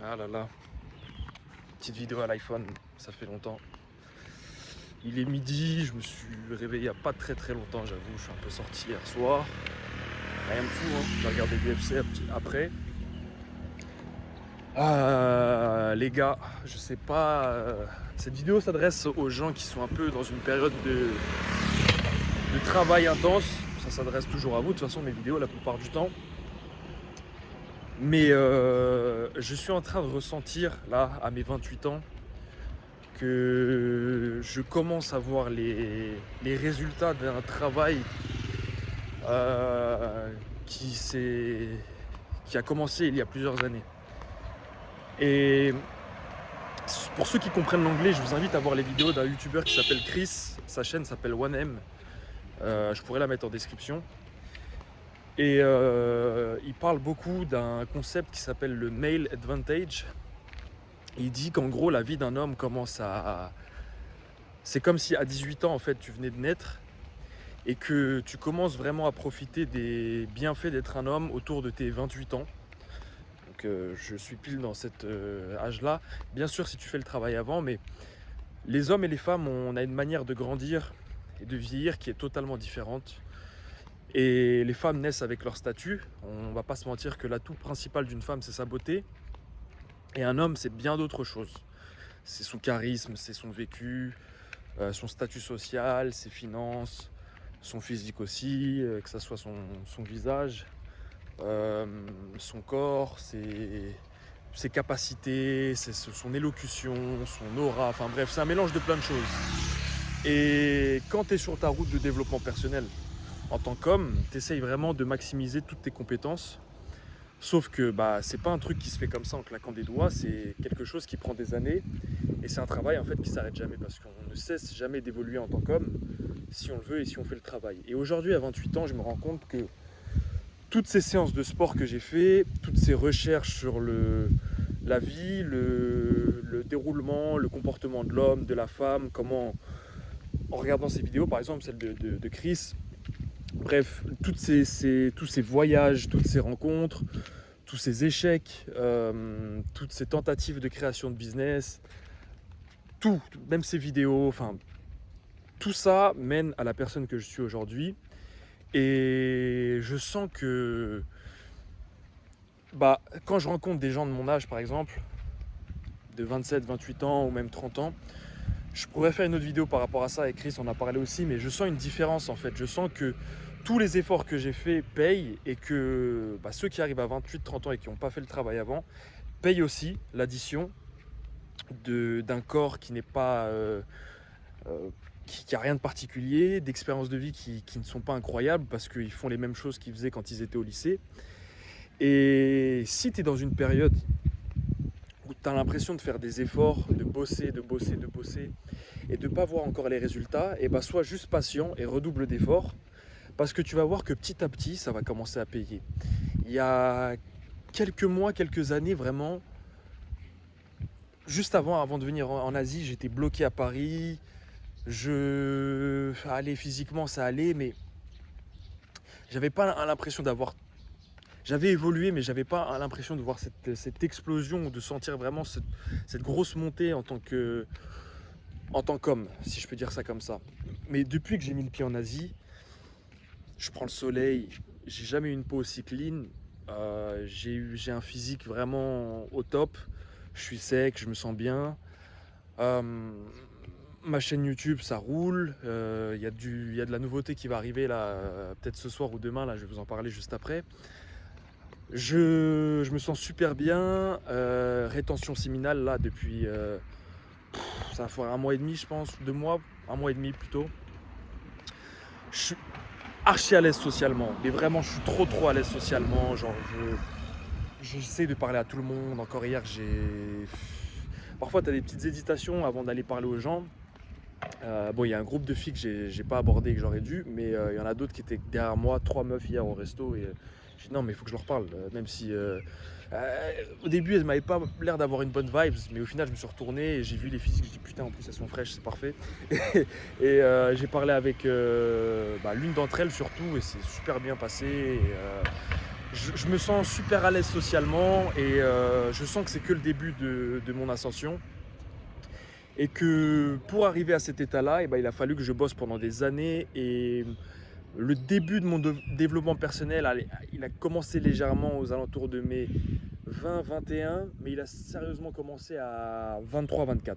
Ah là là, petite vidéo à l'iPhone, ça fait longtemps. Il est midi, je me suis réveillé il n'y a pas très longtemps, j'avoue. Je suis un peu sorti hier soir. Rien de fou, hein. J'ai regardé du UFC après. Les gars, je sais pas. Cette vidéo s'adresse aux gens qui sont un peu dans une période de travail intense. Ça s'adresse toujours à vous, de toute façon, mes vidéos la plupart du temps. Mais je suis en train de ressentir, là, à mes 28 ans, que je commence à voir les résultats d'un travail qui a commencé il y a plusieurs années. Et pour ceux qui comprennent l'anglais, je vous invite à voir les vidéos d'un youtubeur qui s'appelle Chris. Sa chaîne s'appelle 1M. Je pourrais la mettre en description. Et il parle beaucoup d'un concept qui s'appelle le male advantage. Il dit qu'en gros, la vie d'un homme commence à... C'est comme si à 18 ans, en fait, tu venais de naître et que tu commences vraiment à profiter des bienfaits d'être un homme autour de tes 28 ans. Donc je suis pile dans cet âge-là. Bien sûr, si tu fais le travail avant, mais les hommes et les femmes, on a une manière de grandir et de vieillir qui est totalement différente. Et les femmes naissent avec leur statut. On ne va pas se mentir que l'atout principal d'une femme, c'est sa beauté. Et un homme, c'est bien d'autres choses. C'est son charisme, c'est son vécu, son statut social, ses finances, son physique aussi, que ce soit son visage, son corps, ses capacités, son élocution, son aura, enfin bref, c'est un mélange de plein de choses. Et quand tu es sur ta route de développement personnel, en tant qu'homme, tu essayes vraiment de maximiser toutes tes compétences. Sauf que c'est pas un truc qui se fait comme ça en claquant des doigts, c'est quelque chose qui prend des années. Et c'est un travail en fait qui s'arrête jamais parce qu'on ne cesse jamais d'évoluer en tant qu'homme si on le veut et si on fait le travail. Et aujourd'hui, à 28 ans, je me rends compte que toutes ces séances de sport que j'ai fait, toutes ces recherches sur la vie, le déroulement, le comportement de l'homme, de la femme, comment, en regardant ces vidéos, par exemple celle de Chris, bref, tous ces voyages, toutes ces rencontres, tous ces échecs, toutes ces tentatives de création de business, tout, même ces vidéos, enfin, tout ça mène à la personne que je suis aujourd'hui. Et je sens que quand je rencontre des gens de mon âge, par exemple, de 27, 28 ans ou même 30 ans, je pourrais faire une autre vidéo par rapport à ça, et Chris en a parlé aussi, mais je sens une différence en fait. Je sens que tous les efforts que j'ai faits payent et que ceux qui arrivent à 28, 30 ans et qui n'ont pas fait le travail avant payent aussi l'addition d'un corps qui n'est pas... qui a rien de particulier, d'expériences de vie qui ne sont pas incroyables parce qu'ils font les mêmes choses qu'ils faisaient quand ils étaient au lycée. Et si tu es dans une période où tu as l'impression de faire des efforts, de bosser et de ne pas voir encore les résultats, et sois juste patient et redouble d'efforts parce que tu vas voir que petit à petit ça va commencer à payer. Il y a quelques mois, quelques années vraiment, juste avant de venir en Asie, j'étais bloqué à Paris. Allez, physiquement ça allait, mais j'avais pas l'impression d'avoir... J'avais évolué, mais j'avais pas l'impression de voir cette explosion, de sentir vraiment cette grosse montée en tant qu'homme, si je peux dire ça comme ça. Mais depuis que j'ai mis le pied en Asie, je prends le soleil, j'ai jamais eu une peau aussi clean, j'ai un physique vraiment au top, je suis sec, je me sens bien. Ma chaîne YouTube, ça roule. Il y a de la nouveauté qui va arriver là, peut-être ce soir ou demain. Là, je vais vous en parler juste après. Je me sens super bien. Rétention séminale là depuis ça va faire un mois et demi, je pense, 2 mois, un mois et demi plutôt. Je suis archi à l'aise socialement, mais vraiment, je suis trop à l'aise socialement. Genre, j'essaie de parler à tout le monde. Encore hier, parfois, tu as des petites hésitations avant d'aller parler aux gens. Bon, il y a un groupe de filles que j'ai pas abordé et que j'aurais dû, mais il y en a d'autres qui étaient derrière moi, 3 meufs hier au resto, et j'ai dit non, mais il faut que je leur parle, même si au début elles m'avaient pas l'air d'avoir une bonne vibes, mais au final je me suis retourné et j'ai vu les physiques, je dis putain, en plus elles sont fraîches, c'est parfait. Et j'ai parlé avec l'une d'entre elles surtout, et c'est super bien passé. je me sens super à l'aise socialement et je sens que c'est que le début de mon ascension. Et que pour arriver à cet état-là, eh ben, il a fallu que je bosse pendant des années. Et le début de mon développement personnel, il a commencé légèrement aux alentours de mes 20-21, mais il a sérieusement commencé à 23-24.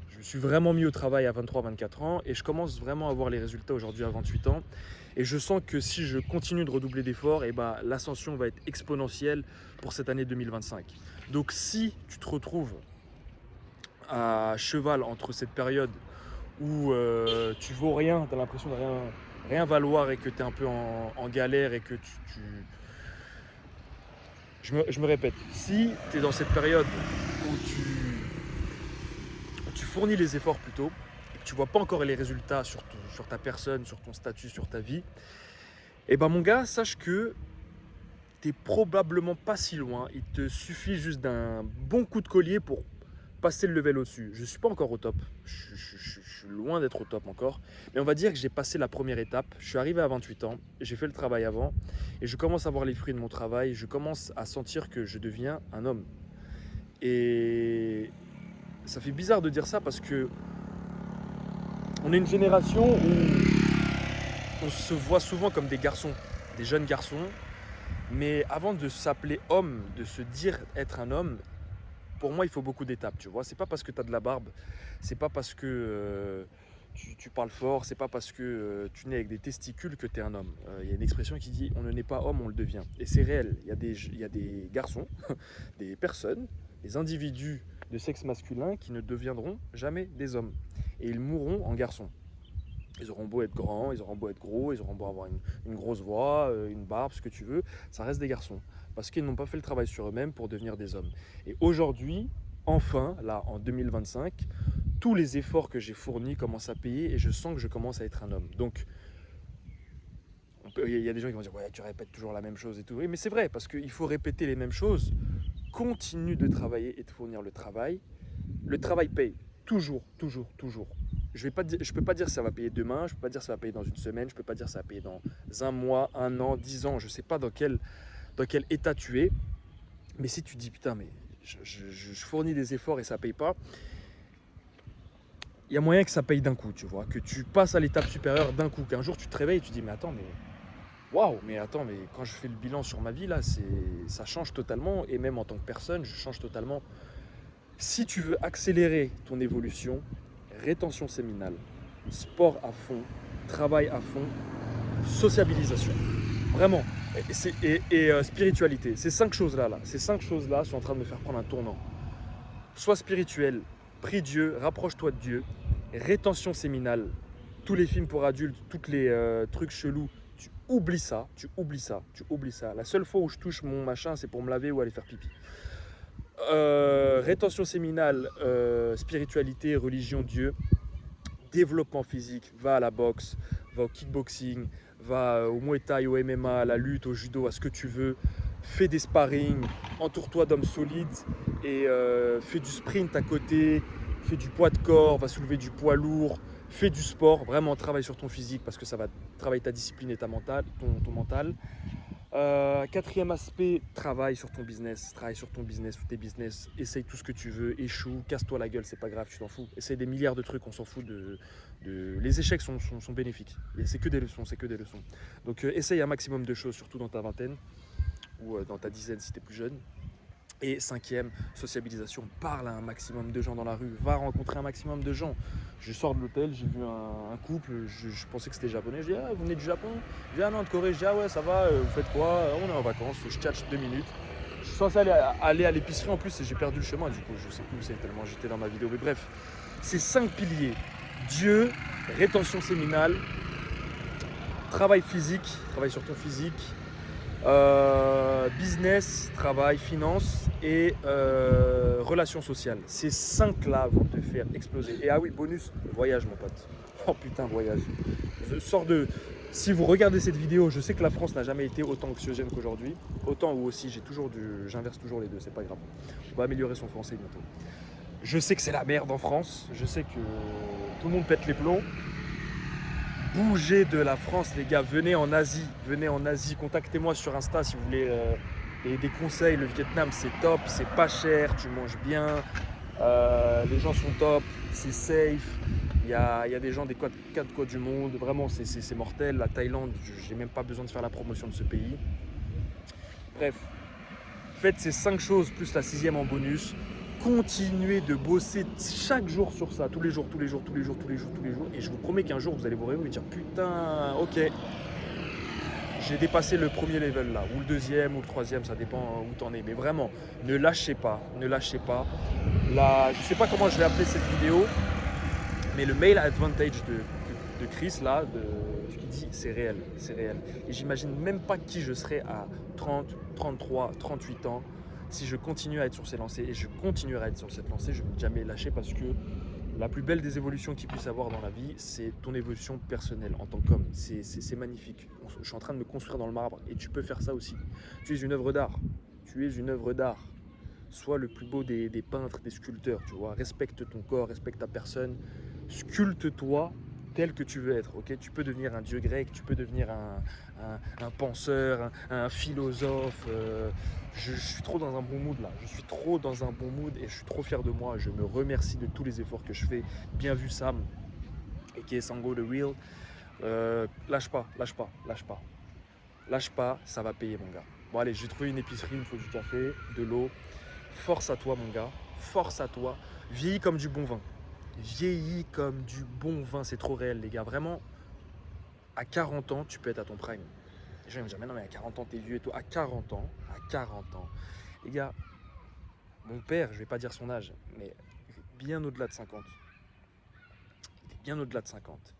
Je me suis vraiment mis au travail à 23-24 ans et je commence vraiment à voir les résultats aujourd'hui à 28 ans. Et je sens que si je continue de redoubler d'efforts, eh ben, l'ascension va être exponentielle pour cette année 2025. Donc si tu te retrouves à cheval entre cette période où tu vaux rien, tu as l'impression de rien valoir et que tu es un peu en galère et que je me répète, si tu es dans cette période où tu fournis les efforts plutôt et que tu vois pas encore les résultats sur ta personne, sur ton statut, sur ta vie, et ben mon gars, sache que t'es probablement pas si loin. Il te suffit juste d'un bon coup de collier pour passer le level au-dessus. Je ne suis pas encore au top. Je suis loin d'être au top encore. Mais on va dire que j'ai passé la première étape. Je suis arrivé à 28 ans. J'ai fait le travail avant. Et je commence à voir les fruits de mon travail. Je commence à sentir que je deviens un homme. Et ça fait bizarre de dire ça parce que on est une génération où on se voit souvent comme des garçons, des jeunes garçons. Mais avant de s'appeler homme, de se dire être un homme, pour moi, il faut beaucoup d'étapes, tu vois. C'est pas parce que tu as de la barbe, c'est pas parce que tu parles fort, c'est pas parce que tu nais avec des testicules que tu es un homme. Il y a une expression qui dit on ne naît pas homme, on le devient. Et c'est réel. Il y a des garçons, des personnes, des individus de sexe masculin qui ne deviendront jamais des hommes. Et ils mourront en garçons. Ils auront beau être grands, ils auront beau être gros, ils auront beau avoir une grosse voix, une barbe, ce que tu veux, ça reste des garçons. Parce qu'ils n'ont pas fait le travail sur eux-mêmes pour devenir des hommes. Et aujourd'hui, enfin, là, en 2025, tous les efforts que j'ai fournis commencent à payer et je sens que je commence à être un homme. Donc, il y a des gens qui vont dire, ouais, tu répètes toujours la même chose et tout. Oui, mais c'est vrai, parce qu'il faut répéter les mêmes choses. Continue de travailler et de fournir le travail. Le travail paye. Toujours, toujours, toujours. Je ne peux pas dire que ça va payer demain, je ne peux pas dire que ça va payer dans une semaine, je ne peux pas dire que ça va payer dans un mois, un an, 10 ans. Je ne sais pas dans quel état tu es. Mais si tu dis, putain, mais je fournis des efforts et ça ne paye pas, il y a moyen que ça paye d'un coup, tu vois. Que tu passes à l'étape supérieure d'un coup. Qu'un jour, tu te réveilles et tu dis, mais attends, mais waouh, mais attends, mais quand je fais le bilan sur ma vie, là, ça change totalement. Et même en tant que personne, je change totalement. Si tu veux accélérer ton évolution, rétention séminale, sport à fond, travail à fond, sociabilisation. Vraiment. Et spiritualité. Ces 5 choses-là, ces 5 choses-là sont en train de me faire prendre un tournant. Sois spirituel, prie Dieu, rapproche-toi de Dieu. Rétention séminale, tous les films pour adultes, tous les trucs chelous, tu oublies ça, tu oublies ça, tu oublies ça. La seule fois où je touche mon machin, c'est pour me laver ou aller faire pipi. Rétention séminale, spiritualité, religion, Dieu, développement physique, va à la boxe, va au kickboxing, va au Muay Thai, au MMA, à la lutte, au judo, à ce que tu veux. Fais des sparring, entoure-toi d'hommes solides et fais du sprint à côté, fais du poids de corps, va soulever du poids lourd, fais du sport, vraiment travaille sur ton physique parce que ça va travailler ta discipline et ton mental. Quatrième aspect, travaille sur ton business, ou tes business, essaye tout ce que tu veux, échoue, casse-toi la gueule, c'est pas grave, tu t'en fous. Essaye des milliards de trucs, on s'en fout Les échecs sont bénéfiques, c'est que des leçons, c'est que des leçons. Donc essaye un maximum de choses, surtout dans ta vingtaine, ou dans ta dizaine si t'es plus jeune. Et cinquième, sociabilisation, parle à un maximum de gens dans la rue, va rencontrer un maximum de gens. Je sors de l'hôtel, j'ai vu un couple, je pensais que c'était japonais, je dis ah vous venez du Japon? Je dis ah non de Corée, je dis ah ouais ça va, vous faites quoi? On est en vacances, je tchatche 2 minutes. Je suis censé aller à l'épicerie en plus et j'ai perdu le chemin du coup, je sais plus où c'est tellement j'étais dans ma vidéo. Mais bref, ces 5 piliers, Dieu, rétention séminale, travail physique, travail sur ton physique, business, travail, finance et relations sociales. Ces 5-là vont te faire exploser. Et ah oui, bonus, voyage mon pote. Oh putain, voyage. Je sors de... Si vous regardez cette vidéo, je sais que la France n'a jamais été autant anxiogène qu'aujourd'hui. Autant ou aussi, j'inverse toujours les deux, c'est pas grave. On va améliorer son français bientôt. Je sais que c'est la merde en France. Je sais que tout le monde pète les plombs. Bougez de la France, les gars. Venez en Asie. Venez en Asie. Contactez-moi sur Insta si vous voulez des conseils. Le Vietnam, c'est top. C'est pas cher. Tu manges bien. Les gens sont top. C'est safe. Il y a des gens des quatre coins du monde. Vraiment, c'est mortel. La Thaïlande, j'ai même pas besoin de faire la promotion de ce pays. Bref, faites ces 5 choses plus la 6e en bonus. Continuez de bosser chaque jour sur ça, tous les jours, tous les jours, tous les jours, tous les jours, tous les jours. Et je vous promets qu'un jour, vous allez vous réveiller et dire putain, ok, j'ai dépassé le premier level là, ou le deuxième, ou le troisième, ça dépend où t'en es. Mais vraiment, ne lâchez pas, ne lâchez pas. Là, je sais pas comment je vais appeler cette vidéo, mais le male advantage de Chris là, de ce qu'il dit, c'est réel, c'est réel. Et j'imagine même pas qui je serais à 30, 33, 38 ans si je continue à être sur ces lancers, et je continuerai à être sur cette lancée. Je ne vais jamais lâcher, parce que la plus belle des évolutions qu'il puisse avoir dans la vie, c'est ton évolution personnelle en tant qu'homme. C'est magnifique. Je suis en train de me construire dans le marbre, et tu peux faire ça aussi. Tu es une œuvre d'art. Tu es une œuvre d'art. Sois le plus beau des peintres, des sculpteurs, tu vois. Respecte ton corps, respecte ta personne. Sculpte-toi tel que tu veux être, ok. Tu peux devenir un dieu grec, tu peux devenir un penseur, un philosophe. Je suis trop dans un bon mood là. Je suis trop dans un bon mood et je suis trop fier de moi. Je me remercie de tous les efforts que je fais. Bien vu, Sam, et qui est Sango the Real. Lâche pas, lâche pas, lâche pas. Lâche pas, ça va payer, mon gars. Bon, allez, j'ai trouvé une épicerie, il me faut du café, de l'eau. Force à toi, mon gars. Force à toi. Vieillis comme du bon vin. Vieillis comme du bon vin. C'est trop réel, les gars. Vraiment, à 40 ans, tu peux être à ton prime. Les gens ils me disent, mais non, mais à 40 ans, t'es vieux et tout. À 40 ans, les gars, mon père, je vais pas dire son âge, mais bien au-delà de 50. Il est bien au-delà de 50.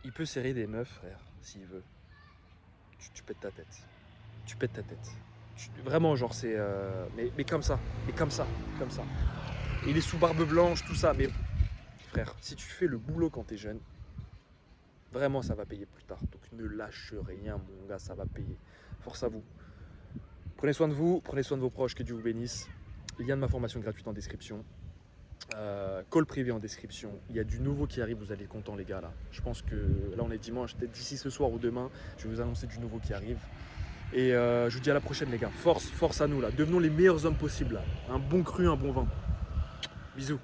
Il peut serrer des meufs, frère, s'il veut. Tu pètes ta tête. Tu pètes ta tête. Vraiment, genre, c'est... mais comme ça. Mais comme ça. Comme ça. Et il est sous barbe blanche, tout ça. Mais frère, si tu fais le boulot quand t'es jeune, vraiment, ça va payer plus tard. Donc ne lâche rien, mon gars, ça va payer. Force à vous. Prenez soin de vous, prenez soin de vos proches, que Dieu vous bénisse. Lien de ma formation gratuite en description. Call privé en description. Il y a du nouveau qui arrive, vous allez être contents, les gars. Là, je pense que là, on est dimanche, peut-être d'ici ce soir ou demain, je vais vous annoncer du nouveau qui arrive. Et je vous dis à la prochaine, les gars. Force, force à nous, là. Devenons les meilleurs hommes possibles, là. Un bon cru, un bon vin. Bisous.